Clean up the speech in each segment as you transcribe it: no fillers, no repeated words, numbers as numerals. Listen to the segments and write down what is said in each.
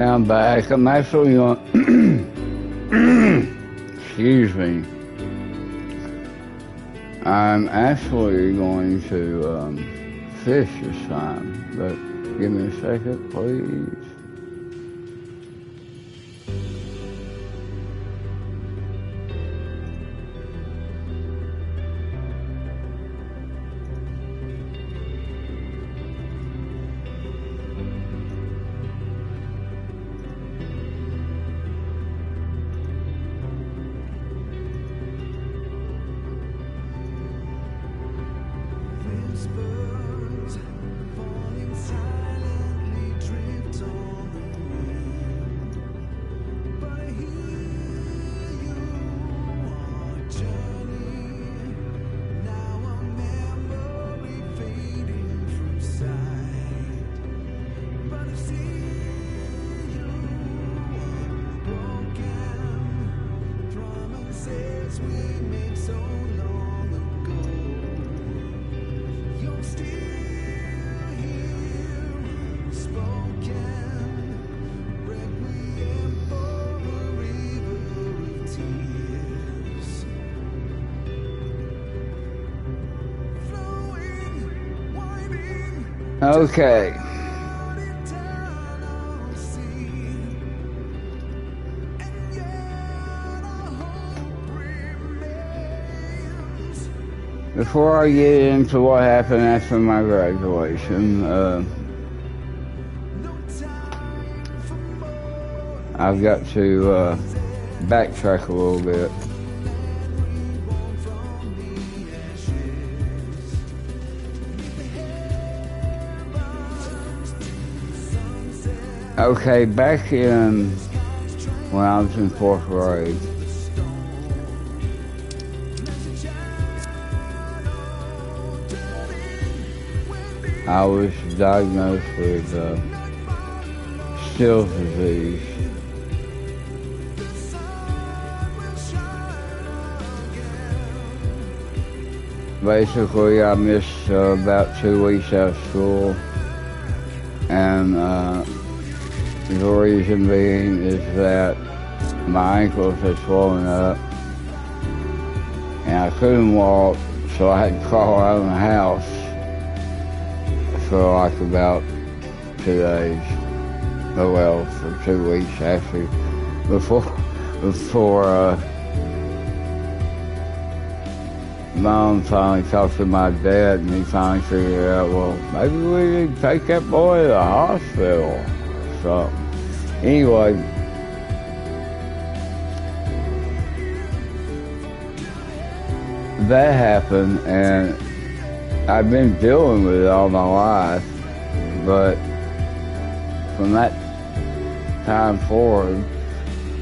I'm back. I'm actually on. Excuse me. I'm actually going to fish this time, but give me a second, please. Okay. Before I get into what happened after my graduation, I've got to backtrack a little bit. Okay, back in when I was in 4th grade, I was diagnosed with Still's disease. Basically, I missed about 2 weeks out of school, and the reason being is that my ankles had swollen up, and I couldn't walk, so I had to crawl out of the house for like about 2 days. Oh well, for 2 weeks actually, before Mom finally talked to my dad, and he finally figured out, well, maybe we need to take that boy to the hospital. So, anyway, that happened, and I've been dealing with it all my life, but from that time forward,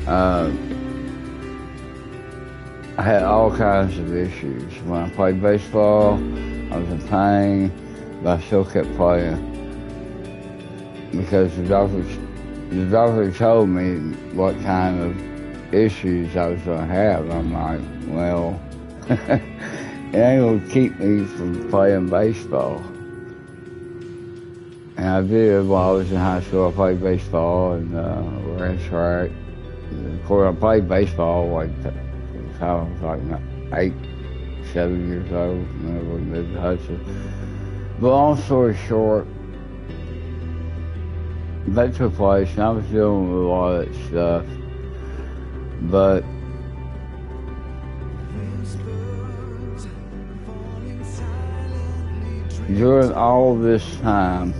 I had all kinds of issues. When I played baseball, I was in pain, but I still kept playing because the doctor told me what kind of issues I was going to have. I'm like, well, it ain't going to keep me from playing baseball. And I did while I was in high school. I played baseball and ran track. Of course, I played baseball like I was like 8, 7 years old whenever we moved to Hudson. But long story short, that took place, and I was dealing with a lot of that stuff. But during all this time,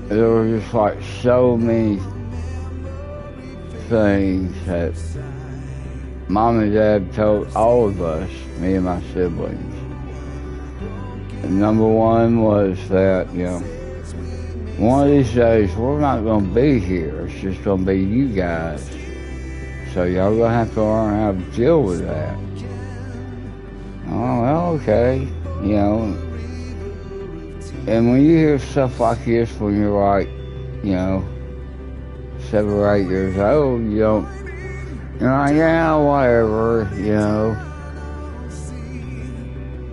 there were just like so many things that Mom and Dad told all of us, me and my siblings. And number one was that, you know, one of these days we're not going to be here. It's just going to be you guys. So y'all going to have to learn how to deal with that. Oh, well, okay, you know. And when you hear stuff like this when you're like, you know, 7 or 8 years old, you're like, yeah, whatever, you know.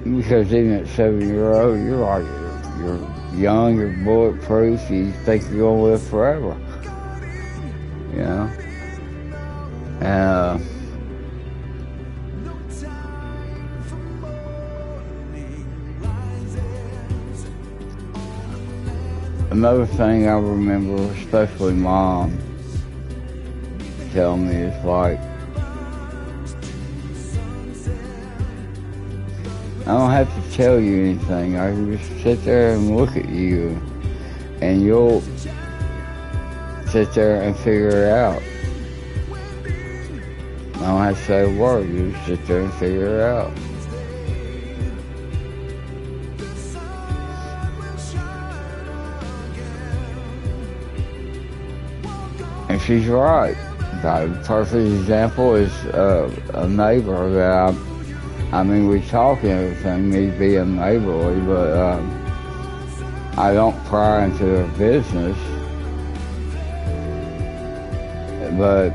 Because even at 7-year-old, you're like, You're young, you're bulletproof, you think you're gonna live forever. You know? And another thing I remember, especially Mom telling me, is like, I don't have to tell you anything. I can just sit there and look at you, and you'll sit there and figure it out. I don't have to say a word. You just sit there and figure it out. And she's right. The perfect example is a neighbor that I mean, we talk and everything, me being neighborly, but I don't pry into their business. But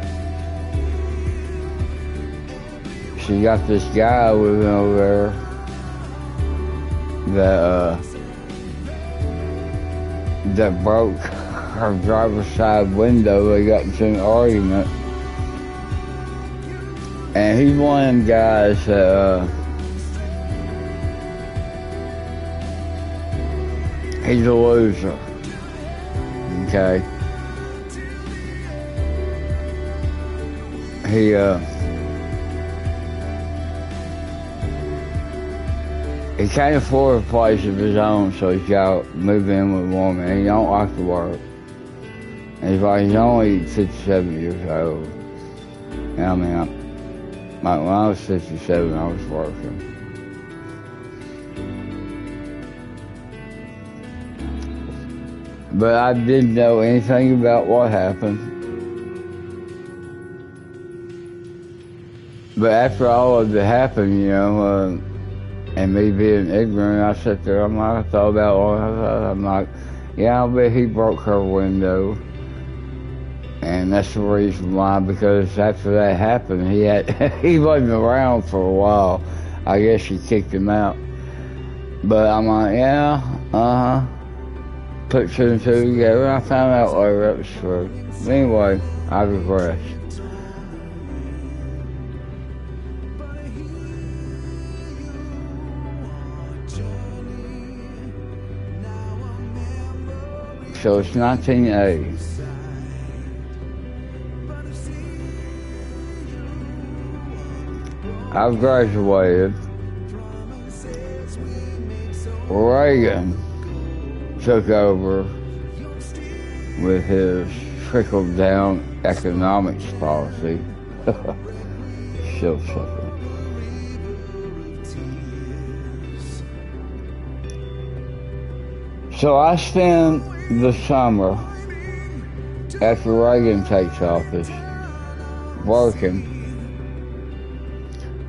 she got this guy living over there that broke her driver's side window. They got into an argument. And he's one of them guys that, he's a loser, okay? He can't afford a place of his own, so he's got to move in with a woman. He don't like to work. And he's only 57 years old. And I mean, when I was 57, I was working. But I didn't know anything about what happened. But after all of it happened, you know, and me being ignorant, I sat there, I thought about all of it. I'm like, yeah, I bet he broke her window. And that's the reason why, because after that happened, he wasn't around for a while. I guess she kicked him out. But I'm like, yeah, put two and two together. I found out later that was true. Anyway, I regress. So it's 1980. I've graduated. Reagan took over with his trickle-down economics policy. Still suffering. So I spent the summer after Reagan takes office working.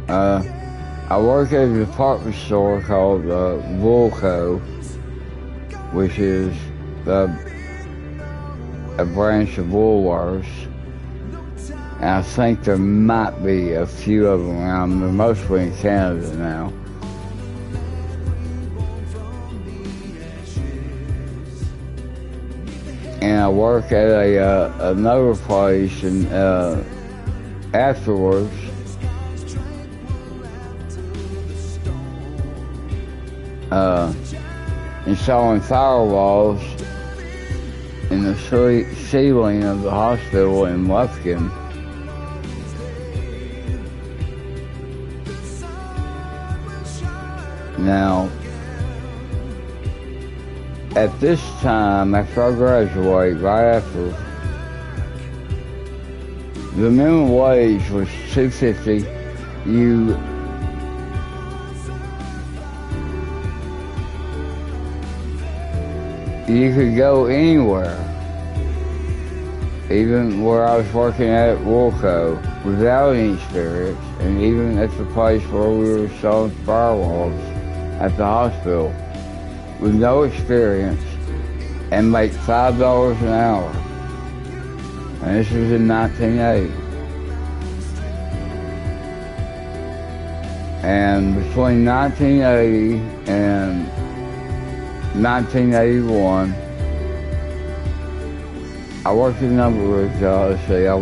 I work at a department store called Woolco, which is a branch of Woolworths. And I think there might be a few of them around. They're mostly in Canada now. And I work at another place, and afterwards, installing firewalls in the ceiling of the hospital in Lufkin. Now, at this time, after I graduate, right after, the minimum wage was $2.50. You could go anywhere, even where I was working at Woolco, without any experience, and even at the place where we were selling firewalls at the hospital, with no experience, and make $5 an hour. And this was in 1980. And between 1980 and 1981. I worked a number of jobs. See, I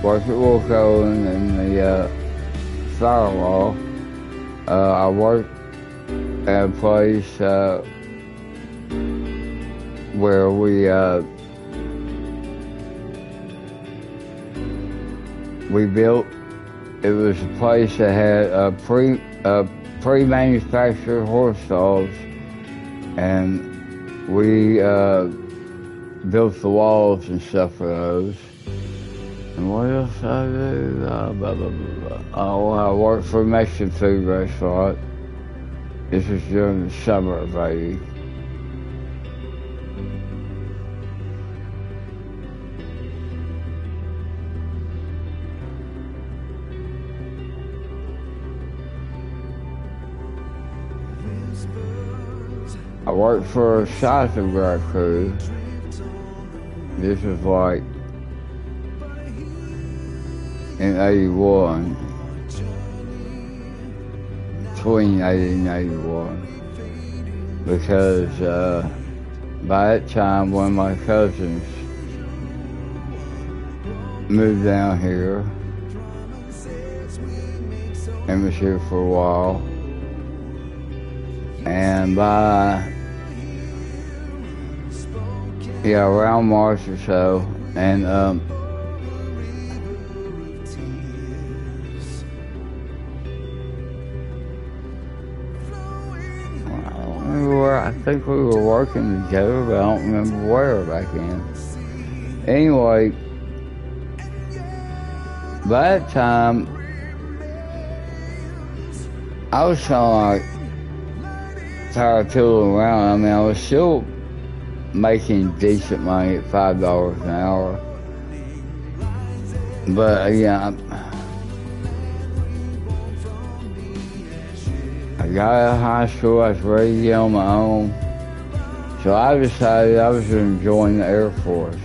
worked at Wilco in the firewall. I worked at a place where we built. It was a place that had pre-manufactured horse stalls, and we built the walls and stuff for those. And what else I do? Blah, blah, blah, blah. Oh, I worked for a Mexican food restaurant. This was during the summer of '80. I worked for a seismograph crew. This was like in '81, between '80 and '81, because by that time one of my cousins moved down here and was here for a while, and by around March or so, and I don't remember where. I think we were working together, but I don't remember where back then. Anyway, by that time, I was kind of like tired of tooling around. I mean, I was still making decent money at $5 an hour, but yeah, I got out of high school. I was ready to get on my own, so I decided I was going to join the Air Force.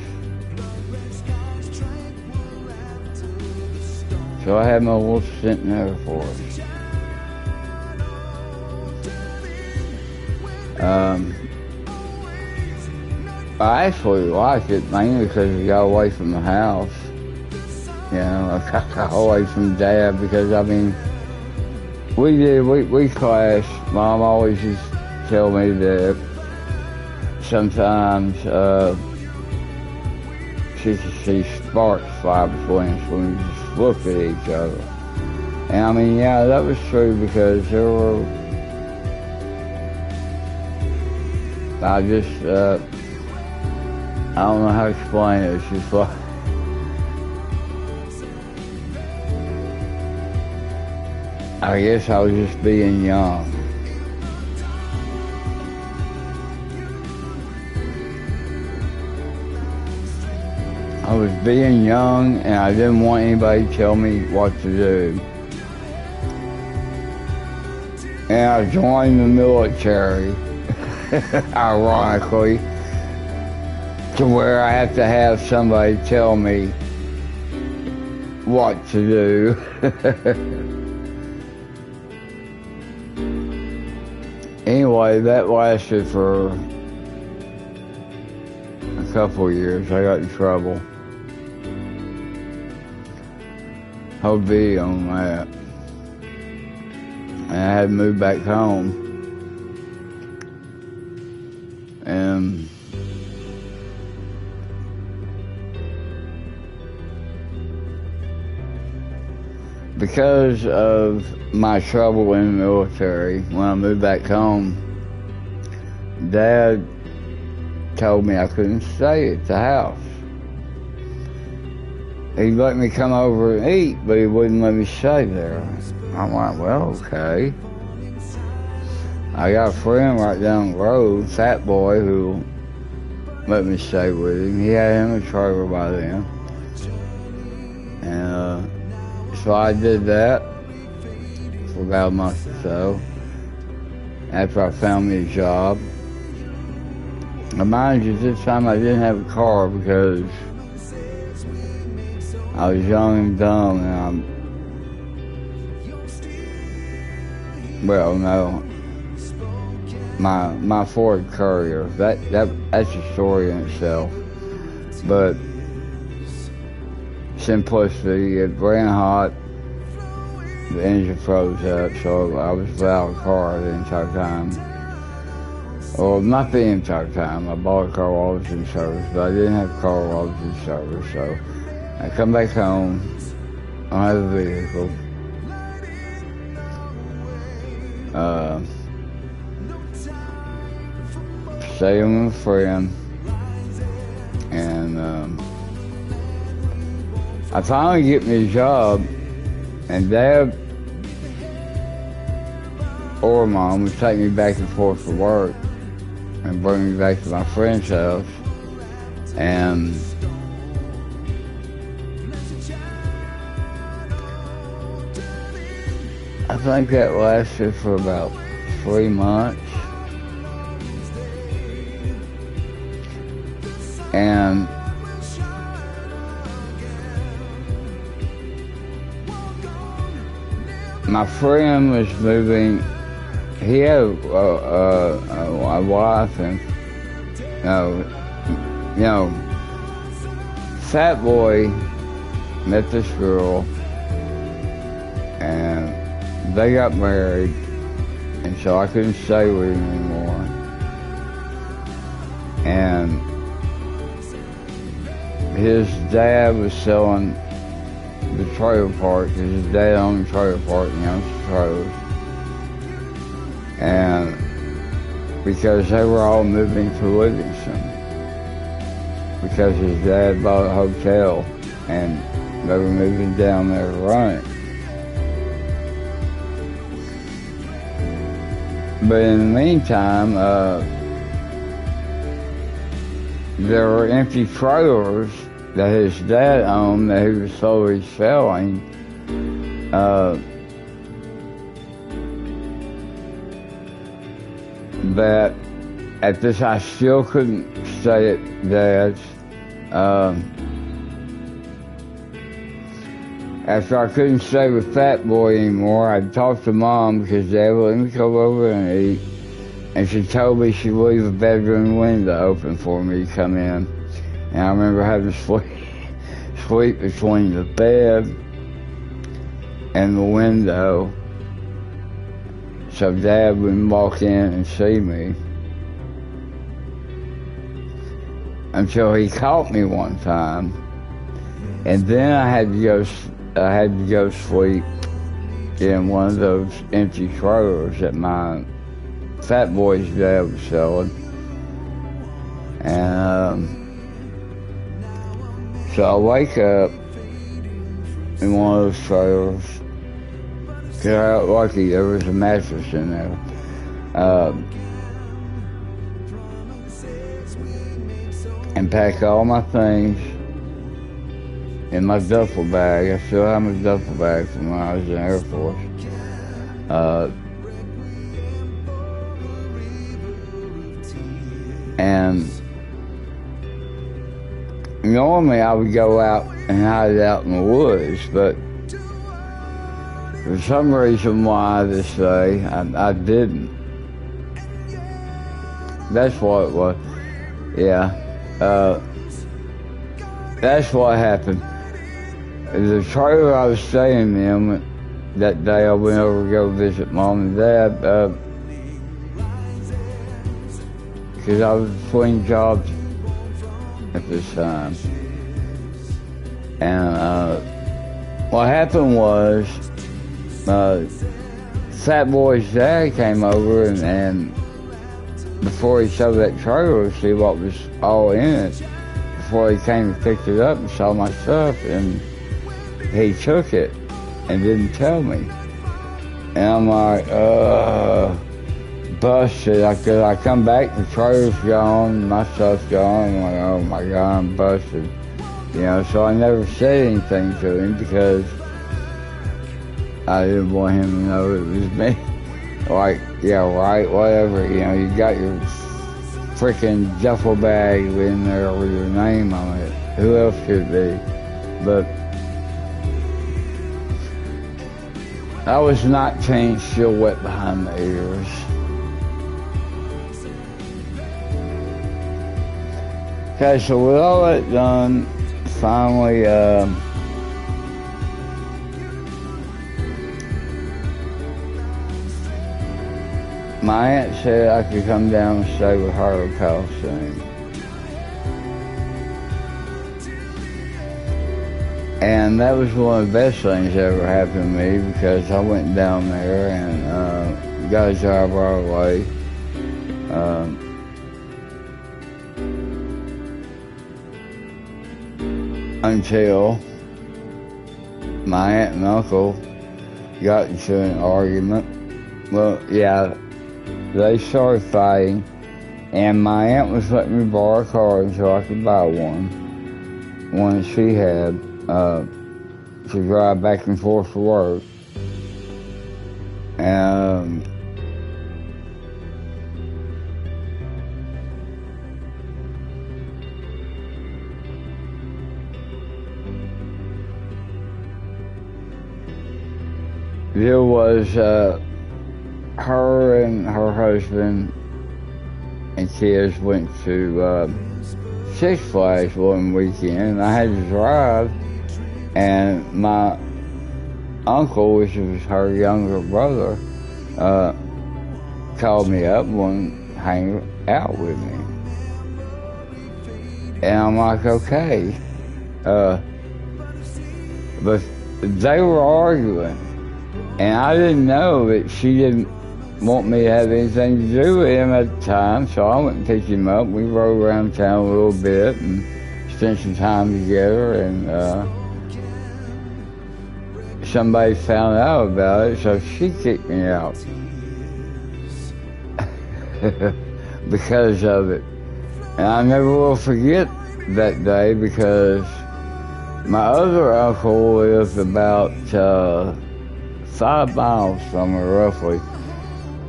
So I had my little stint in the Air Force. I actually liked it mainly because we got away from the house. You know, I got away from Dad because, I mean, we clashed. Mom always used to tell me that sometimes she could see sparks fly between us when we just looked at each other. And I mean, yeah, that was true because there were, I don't know how to explain it. It's just like, I guess I was just being young. I was being young and I didn't want anybody to tell me what to do. And I joined the military, ironically, to where I have to have somebody tell me what to do. Anyway, that lasted for a couple of years. I got in trouble. I'll be on that. And I had to move back home. And because of my trouble in the military, when I moved back home, Dad told me I couldn't stay at the house. He'd let me come over and eat, but he wouldn't let me stay there. I'm like, well, okay. I got a friend right down the road, Fat Boy, who let me stay with him. He had him a trailer by then. And so I did that for about a month or so, after I found me a job. And mind you, this time I didn't have a car because I was young and dumb, and my Ford Courier. That's a story in itself. But simplicity, it ran hot, the engine froze up, so I was without a car the entire time. Well, not the entire time. I bought a car while I was in service, but I didn't have a car while I was in service, so I come back home, I don't have a vehicle. Staying with a friend, and I finally get me a job, and Dad or Mom would take me back and forth to work and bring me back to my friend's house, and I think that lasted for about 3 months. And my friend was moving. He had a wife, and Fat Boy met this girl, and they got married, and so I couldn't stay with him anymore. And his dad was selling the trailer park, because his dad owned the trailer park and he owns the trailers. And because they were all moving to Livingston, because his dad bought a hotel and they were moving down there to run it. But in the meantime, there were empty trailers that his dad owned that he was slowly selling. That at this I still couldn't stay at Dad's. After I couldn't stay with Fat Boy anymore, I talked to Mom because Dad would let me come over and eat, and she told me she'd leave the bedroom window open for me to come in. And I remember having to sleep between the bed and the window, so Dad wouldn't walk in and see me. Until he caught me one time, and then I had to go sleep in one of those empty trailers that my Fat Boy's dad was selling. And so I wake up in one of those trailers, because I got lucky, there was a mattress in there. And pack all my things in my duffel bag. I still have my duffel bag from when I was in the Air Force. And normally I would go out and hide out in the woods, but for some reason why this day I didn't. That's what it was. Yeah. That's what happened. The trailer I was staying in that day, I went over to go visit Mom and Dad, because I was between jobs at this time. And what happened was, Fat Boy's dad came over and before he showed that trailer to see what was all in it, before he came and picked it up and saw my stuff, and he took it and didn't tell me. And I'm like, busted. I come back, the trailer's gone, my stuff's gone. I'm like, oh my God, I'm busted. You know, so I never said anything to him because I didn't want him to know it was me. Like, yeah, right, whatever, you know, you got your freaking duffel bag in there with your name on it. Who else could it be? But I was 19, still wet behind the ears. Okay, so with all that done, finally, my aunt said I could come down and stay with her in Palestine. And that was one of the best things that ever happened to me, because I went down there and got a job right away. Until my aunt and uncle got into an argument. Well, yeah, they started fighting, and my aunt was letting me borrow a car until I could buy one that she had, to drive back and forth to work. And there was her and her husband and kids went to Six Flags one weekend, and I had to drive, and my uncle, which was her younger brother, called me up and wanted to hang out with me. And I'm like, okay. But they were arguing, and I didn't know that she didn't want me to have anything to do with him at the time, so I went and picked him up. We rode around town a little bit and spent some time together, and somebody found out about it, so she kicked me out because of it. And I never will forget that day, because my other uncle lived about 5 miles from her, roughly.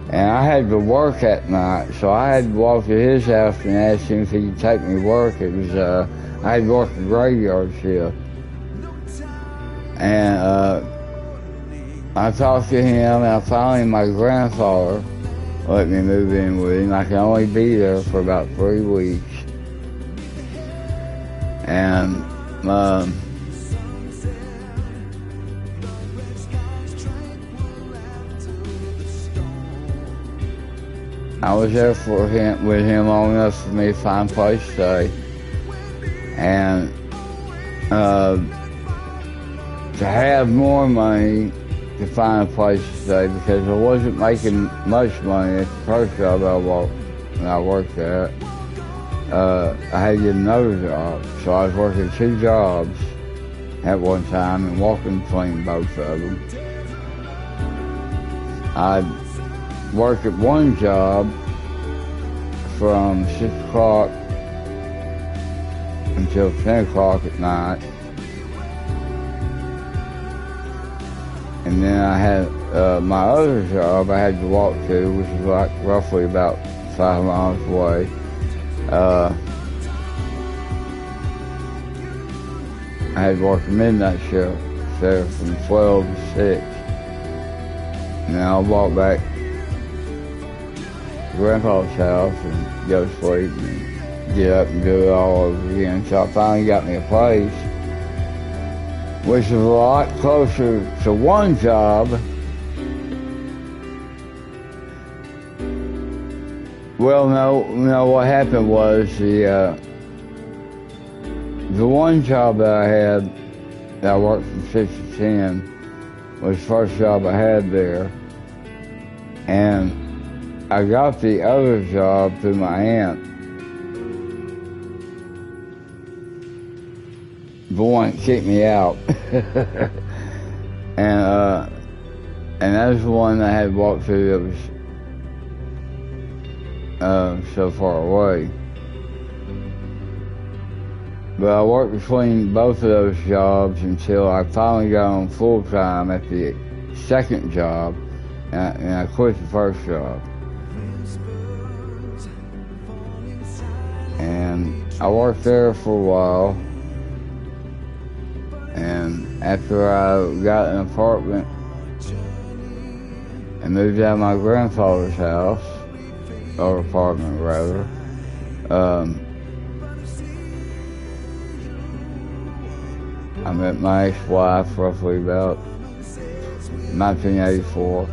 And I had to work at night, so I had to walk to his house and ask him if he could take me to work. It was, I had worked a graveyard shift. And I talked to him, and finally my grandfather let me move in with him. I could only be there for about 3 weeks. And I was there with him long enough for me to find a place to stay. And to have more money to find a place to stay, because I wasn't making much money at the first job I worked at. I had to get another job, so I was working 2 jobs at one time and walking between both of them. I'd work at one job from 6 o'clock until 10 o'clock at night. And then I had my other job I had to walk to, which was like roughly about 5 miles away. I had to work a midnight shift there from 12 to 6. And then I'll walk back to Grandpa's house and go to sleep and get up and do it all over again. So I finally got me a place, which is a lot closer to one job. Well, no, what happened was the one job that I had, that I worked from 6 to 10, was the first job I had there. And I got the other job through my aunt, the one that kicked me out. and that was the one that I had walked through that was so far away. But I worked between both of those jobs until I finally got on full time at the second job, and I quit the first job. And I worked there for a while, and after I got an apartment and moved out of my grandfather's house, or apartment rather, I met my ex-wife roughly about 1984.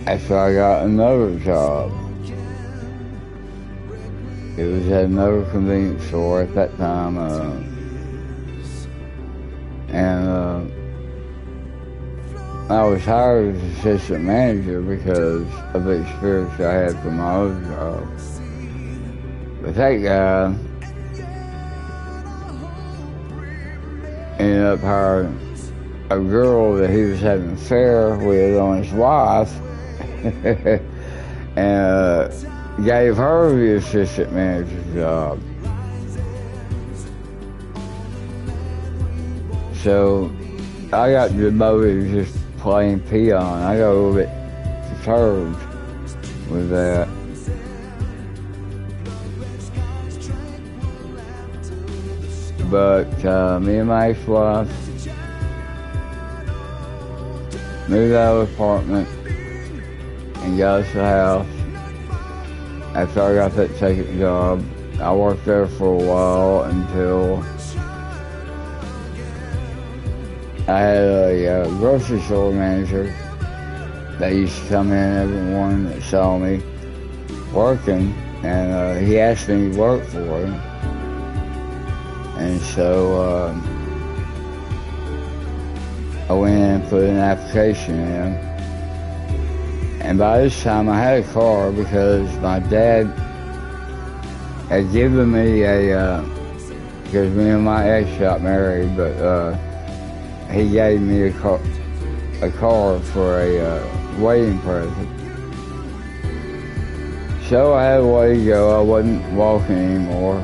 After I got another job. It was at another convenience store at that time, and I was hired as assistant manager because of the experience I had from my other job. But that guy ended up hiring a girl that he was having an affair with on his wife, and gave her the assistant manager's job. So I got demoted to just plain peon. I got a little bit perturbed with that. But me and my ex-wife moved out of the apartment and got us a house. After I got that second job, I worked there for a while until I had a grocery store manager that used to come in every morning that saw me working, and he asked me to work for him. And so I went in and put an application in. And by this time I had a car because my dad had given me because me and my ex got married, but he gave me a car for a wedding present. So I had a way to go. I wasn't walking anymore.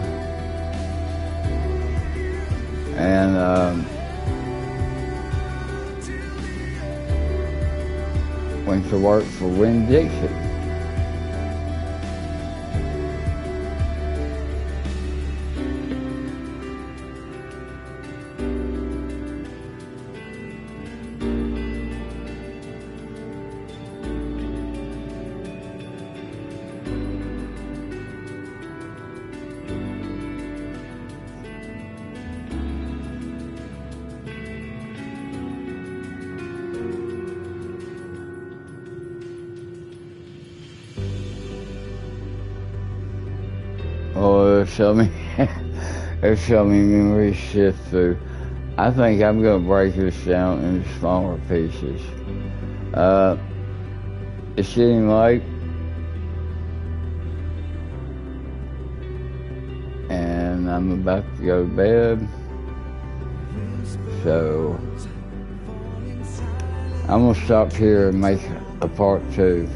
And went to work for Winn-Dixie. Oh, there's so many memories shift through. I think I'm gonna break this down into smaller pieces. It's getting late, and I'm about to go to bed. So I'm gonna stop here and make a part 2.